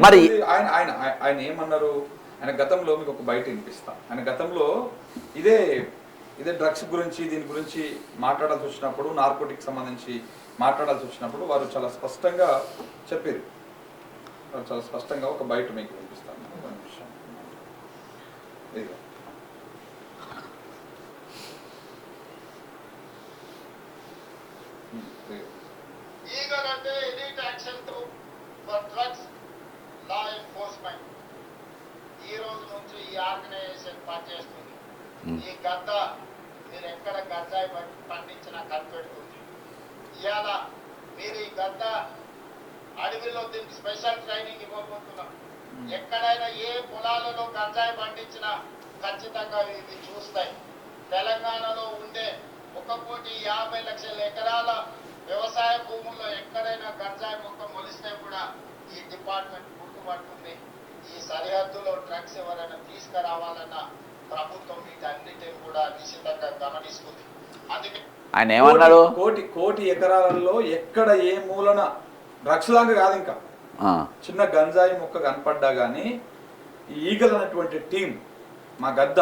మరి ఆయన ఆయన ఆయన ఏమన్నారు? ఆయన గతంలో మీకు ఒక బయట వినిపిస్తా. ఆయన గతంలో ఇదే ఇదే డ్రగ్స్ గురించి దీని గురించి మాట్లాడాల్సి వచ్చినప్పుడు, నార్కోటిక్ సంబంధించి మాట్లాడాల్సి వచ్చినప్పుడు వారు చాలా స్పష్టంగా చెప్పారు. వారు చాలా స్పష్టంగా ఒక బయట మీకు వినిపిస్తాను. ఈ రోజు నుంచి ఈ ఆర్గనైజేషన్ పనిచేస్తుంది. ఈ గద్ద మీరు ఎక్కడ గంజాయి పండించినా కనిపెడుతుంది. ఇవాళ మీరు ఈ గద్ద అడవిలో దీనికి స్పెషల్ ట్రైనింగ్ ఇవ్వబోతున్నాం. ఎక్కడైనా ఏ పొలాలలో గంజాయి పండించినా ఖచ్చితంగా ఇవి చూస్తాయి. తెలంగాణలో ఉండే 1,50,00,000 ఎకరాల వ్యవసాయ భూముల్లో ఎక్కడైనా గంజాయి మొక్క మొలిస్తే కూడా ఈ డిపార్ట్మెంట్ గుర్తుపడుతుంది. ఈ సరిహద్దులో డ్రగ్స్ ఎవరైనా తీసుకురావాలన్న ప్రభుత్వం వీటన్నిటిని కూడా నిశ్చితంగా గమనిస్తుంది. అందుకే ఆయన ఏమన్నాడు? కోటి ఎకరాలలో ఎక్కడ ఏ మూలన డ్రగ్స్ లాగా కాదు, ఇంకా చిన్న గంజాయి మొక్క కనపడ్డా గానీ ఈగల్ అనేటువంటి టీం మా గద్ద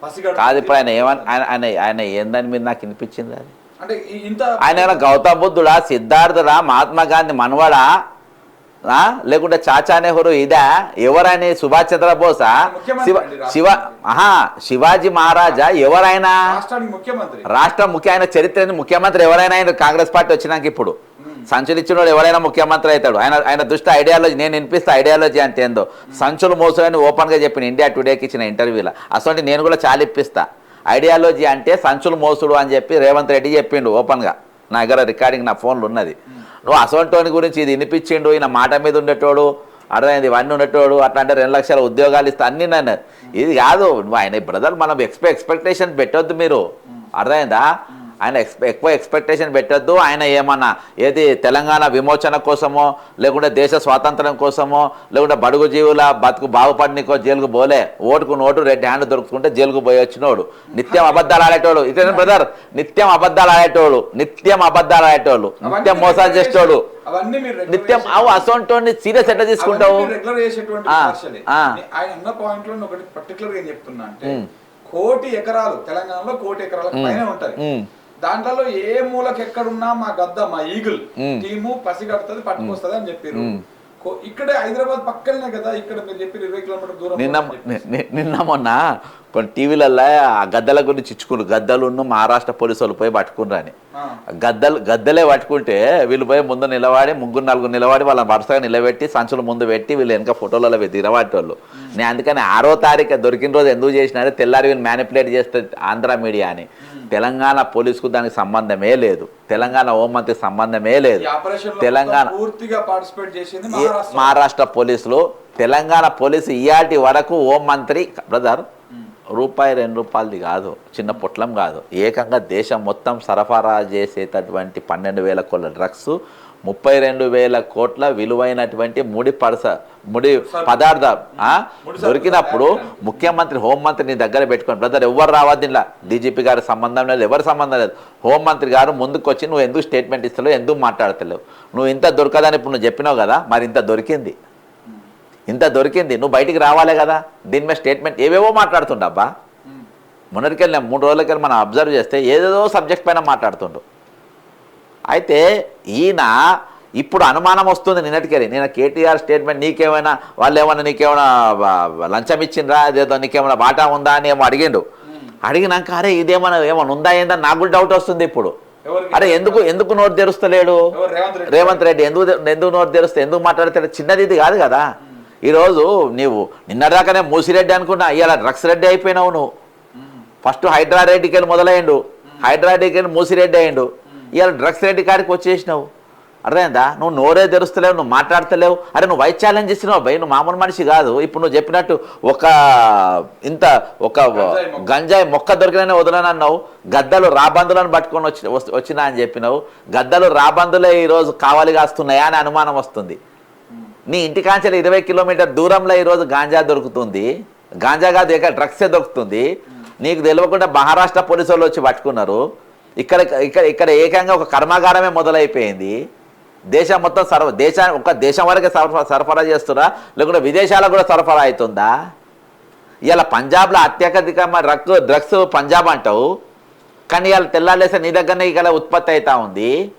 పసిగడ కాదు. ఇప్పుడు ఆయన ఆయన ఏందని మీరు నాకు వినిపించింది అది అంటే ఇంత ఆయన గౌతమ బుద్ధుడా, సిద్ధార్థుడా, మహాత్మా గాంధీ మనవడా, లేకుంటే చాచా నెహ్రూ ఇదా? ఎవరైనా సుభాష్ చంద్రబోసా, శివాజీ మహారాజా? ఎవరైనా రాష్ట్ర ఆయన చరిత్ర ముఖ్యమంత్రి ఎవరైనా ఆయన కాంగ్రెస్ పార్టీ వచ్చినాక ఇప్పుడు సంచులు ఇచ్చినోడు ఎవరైనా ముఖ్యమంత్రి అవుతాడు. ఆయన దృష్టి ఐడియాలజీ నేను వినిపిస్తా. ఐడియాలజీ అంటే ఏందో సంచులు మోసమని ఓపెన్గా చెప్పిన ఇండియా టుడేకి ఇచ్చిన ఇంటర్వ్యూలో. అసలు నేను కూడా చాలా ఇప్పిస్తా. ఐడియాలజీ అంటే సంచులు మోసుడు అని చెప్పి రేవంత్ రెడ్డి చెప్పిండు ఓపెన్గా. నా దగ్గర రికార్డింగ్ నా ఫోన్లో ఉన్నది. నువ్వు అసోంటోని గురించి ఇది వినిపించిండు, ఈయన మాట మీద ఉండేటోడు, అర్థమైంది ఇవన్నీ ఉండేటోడు, అట్లా అంటే 2 లక్షల ఉద్యోగాలు ఇస్తా అన్నీ నన్ను. ఇది కాదు నువ్వు ఆయన బ్రదర్, మనం ఎక్స్పెక్టేషన్ పెట్టొద్దు మీరు, అర్థమైందా? ఆయన ఎక్కువ ఎక్స్పెక్టేషన్ పెట్టొద్దు. ఆయన ఏమన్నా ఏది తెలంగాణ విమోచన కోసమో, లేకుంటే దేశ స్వాతంత్రం కోసమో, లేకుంటే బడుగు జీవుల బతుకు బాగుపడినకో జైలుకు పోలే. ఓటుకు నోటు 2 హ్యాండ్లు దొరుకుతుంటే జైలుకు పోయి వచ్చినోడు, నిత్యం అబద్ధాలు ఆడేటోడు. ఇదే బ్రదర్, నిత్యం అబద్ధాలు ఆడేటోళ్ళు, నిత్యం మోసాలు చేసేటోడు, నిత్యం అసోంటోని సీరియస్ ఎట్లా తీసుకుంటావు? ఆయన ఉన్న పాయింట్ లో ఒకటి పర్టికులర్ గా ఏం చెప్తున్నా అంటే, 1,00,00,000 ఎకరాలు తెలంగాణలో 1,00,00,000 ఎకరాలకు పైన ఉంటది. దాంట్లో ఏ మూలకి ఎక్కడున్నా మా గద్ద మా ఈగుల్ టీము పసిగడుతుంది, పట్టుకొస్తుంది అని చెప్పారు. ఇక్కడే హైదరాబాద్ పక్కనే కదా, ఇక్కడ మీరు చెప్పి 20 కిలోమీటర్ దూరం. నిన్న మొన్న కొన్ని టీవీలలో ఆ గద్దల గురించి ఇచ్చుకున్నారు. గద్దలు మహారాష్ట్ర పోలీసు వాళ్ళు పోయి పట్టుకున్నారు అని. గద్దలే పట్టుకుంటే వీళ్ళు పోయి ముందు నిలబడి 3-4 నిలబడి వాళ్ళని వరుసగా నిలబెట్టి సంచులు ముందు పెట్టి వీళ్ళు వెనక ఫోటోలలో తిరగబట్టేవాళ్ళు. నేను అందుకని 6వ తారీఖు దొరికిన రోజు ఎందుకు చేసినారే తెల్లారి వీళ్ళు మ్యానిపులేట్ చేస్తే ఆంధ్ర మీడియా అని. తెలంగాణ పోలీసుకు దానికి సంబంధమే లేదు, తెలంగాణ హోంమంత్రికి సంబంధమే లేదు. తెలంగాణ మహారాష్ట్ర పోలీసులు, తెలంగాణ పోలీసు ఇయాటి వరకు హోంమంత్రి బ్రదర్ ₹2-2 కాదు, చిన్న పొట్లం కాదు, ఏకంగా దేశం మొత్తం సరఫరా చేసేటటువంటి 12,000 కోట్ల డ్రగ్స్, 32,000 కోట్ల విలువైనటువంటి ముడి పదార్థాలు దొరికినప్పుడు ముఖ్యమంత్రి హోంమంత్రి నీ దగ్గర పెట్టుకొని బ్రదర్ ఎవరు రావద్దు, ఇలా డీజీపీ గారి సంబంధం లేదు, ఎవరి సంబంధం లేదు. హోంమంత్రి గారు ముందుకు వచ్చి నువ్వు ఎందుకు స్టేట్మెంట్ ఇస్తలేవు, ఎందుకు మాట్లాడతలేవు, నువ్వు ఇంత దొరకదని ఇప్పుడు నువ్వు చెప్పినావు కదా, మరి ఇంత దొరికింది, నువ్వు బయటికి రావాలే కదా. దీని మీద స్టేట్మెంట్ ఏవేవో మాట్లాడుతుండబ్బా. మొన్నటికెళ్ళి 3 రోజులకెళ్ళి మనం అబ్జర్వ్ చేస్తే ఏదేదో సబ్జెక్ట్ పైన మాట్లాడుతుండు. అయితే ఈయన ఇప్పుడు అనుమానం వస్తుంది. నిన్నటికెళ్ళి నేను కేటీఆర్ స్టేట్మెంట్ నీకేమైనా వాళ్ళు ఏమైనా నీకేమైనా లంచం ఇచ్చిండ్రా, అదేదో నీకేమైనా బాటా ఉందా అని ఏమో అడిగిండు. అడిగినాక అరే ఇదేమైనా ఉందా ఏందని నాకు కూడా డౌట్ వస్తుంది ఇప్పుడు. అరే ఎందుకు నోరు తెరుస్తలేడు రేవంత్ రెడ్డి, ఎందుకు నోరు తెరుస్తే ఎందుకు మాట్లాడతాడు? చిన్నది ఇది కాదు కదా. ఈరోజు నీవు నిన్నటిదాకానే మూసిరెడ్డి అనుకున్నా, ఇవాళ డ్రగ్స్ రెడ్డి అయిపోయినావు నువ్వు. ఫస్ట్ హైడ్రా రెడ్డికి వెళ్ళి మొదలయ్యిండు, హైడ్రా రెడ్డికి వెళ్ళి మూసిరెడ్డి అయ్యిండు, ఇవాళ డ్రగ్స్ రెడ్డి కాడికి వచ్చేసినావు. అర్థమైందా? నువ్వు నోరే తెరుస్తలేవు, నువ్వు మాట్లాడతలేవు. అరే నువ్వు వైస్ ఛాలెంజ్ ఇస్తున్నావు భయ్, నువ్వు మామూలు మనిషి కాదు. ఇప్పుడు నువ్వు చెప్పినట్టు ఒక గంజాయి మొక్క దొరికిననే వదలనన్నావు, గద్దలు రాబందులను పట్టుకొని వచ్చినా అని చెప్పినావు. గద్దలు రాబందులే ఈరోజు కావాలి కాస్తున్నాయా అని అనుమానం వస్తుంది. నీ ఇంటికాంచెలు 20 కిలోమీటర్ దూరంలో ఈరోజు గాంజా దొరుకుతుంది. గాంజా కాదు, ఇక డ్రగ్సే దొరుకుతుంది. నీకు తెలియకుండా మహారాష్ట్ర పోలీసు వాళ్ళు వచ్చి పట్టుకున్నారు. ఇక్కడ ఏకంగా ఒక కర్మాగారమే మొదలైపోయింది. దేశం మొత్తం ఒక దేశం వరకే సరఫరా చేస్తురా, లేకుంటే విదేశాలకు కూడా సరఫరా అవుతుందా? ఇలా పంజాబ్లో అత్యధికమైన డ్రగ్స్ పంజాబ్ అంటావు, కానీ ఇలా తెల్లాలేసే నీ దగ్గరనే ఇక్కడ ఉత్పత్తి అవుతా ఉంది.